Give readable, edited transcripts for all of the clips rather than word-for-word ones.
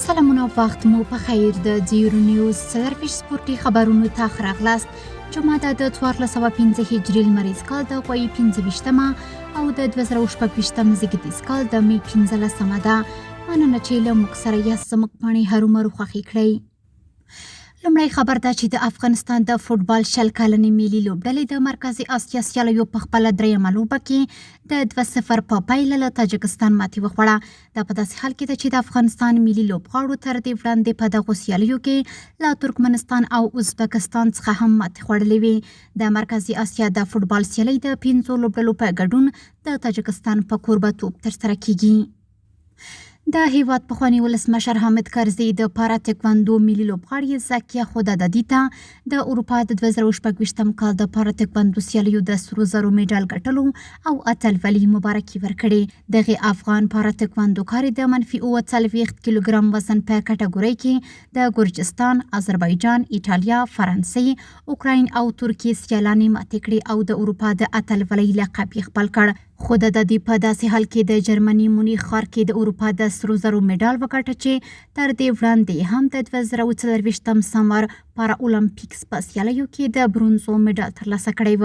سلامونه وخت مو په خیر د زیرو نیوز سرویس سپورټي خبرونو ته راغلاست. جمعه د 1415 هجري لمریز کال د غوي 15مه او د 2016 زیږدیز کال د می 15مه ده. مننه چې له موږ سره یاست. زموږ پاڼې هرومرو خوښې کړئ. لومړی خبر ده چې د افغانستان د فوټبال 100 کلنې ملي لوبډلې د مرکزي اسیا سیالیو په خپله دریمه لوبه کې د 2-0 په پایله له تاجکستان ماتې وخوړه. دا په داسې حال کې ده چې د افغانستان ملي لوبغاړو تر دې وړاندې په دغو سیالیو کې له ترکمنستان او ازبکستان څخه هم ماتې خوړلې وې. د مرکزي اسیا د فوټبال سیالۍ د 5 لوبډلو په ګډون د تاجکستان په کوربه‌توب ترسره کیږي. د هیواد پخوانی ولسمشر حامد کرزي د پارا تکواندو ملي لوبغاړي زاکیه خدادادي ته د اروپا د 2016 کال د پارا تکواندو سیالیو د سرو زرو میډال ګټلو او اتلولي مبارکي ورکړي. دغه افغان پارا تکواندو کاري د -40 کیلوګرام وزن په کټګورۍ کې د ګرجستان، آذربایجان، ایټالیا، فرانسې، اوکراین او ترکیې سیالانې ماتې کړې او د اروپا د اتلولۍ لقب یې خپل کړ. خدادادي په داسې حال کې د جرمني مونیخ ښار کې د اروپا د سرو زرو میډال وګټه چې تر دې وړاندې هم د 2024 سمر پارا اولمپیکس په سیالیو کې د برونزو میډال ترلاسه کړی و.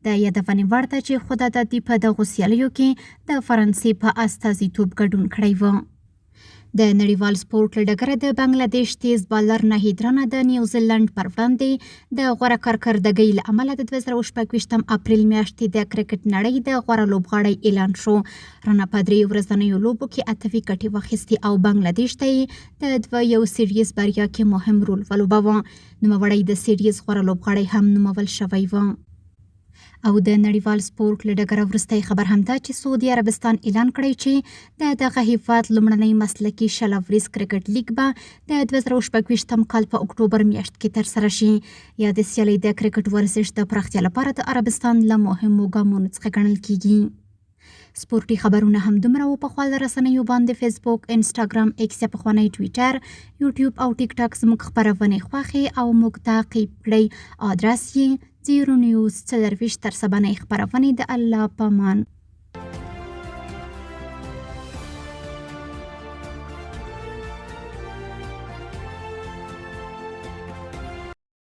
د یادونې وړ ده چې خدادادي په دغو سیالیو کې د فرانسې په استازیتوب ګډون کړی و. د نړیوال سپورټ له ډګره د بنګلاديش تیز بالر نهید رانا د نیوزیلند پر وړاندې د غوره کارکردګۍ له امله د 2016 اپریل میاشتې د کرکټ نړۍ د غوره لوبغاړی اعلان شو. رانا په 3 ورځنیو لوبو کې 8 وکټې واخیستې او بنګلاديش ته یې د 2 سیریز بریا کې مهم رول ولوباوه. نوموړی د سیریز غوره لوبغاړی هم نومول شوی و. او د نړیوال سپورټ له ډګره وروستی خبر هم ده چې سعودي عربستان اعلان کړی چې د دغه هیواد لومړنی مسلکي شلوریز کرکټ لیګ به د 2016 کال په اکتوبر میاشت کې ترسره شي. یا د سیالۍ د کرکټ ورزش د پراختیا لپاره د عربستان له مهمو ګامونو څخه ګڼل کیږي. سپورټي خبرونه هم دومره و. په خپل رسنیو باندې فیسبوک، انسټاګرام، ایکس یا پخوانی ټویټر، یوټیوب او ټیک ټاک زموږ خبرونه خوښې او موږ تعقیب کړئ. ادرس یې 0 نیوز 24 تر سبنۍ خبرونه د الله په امان.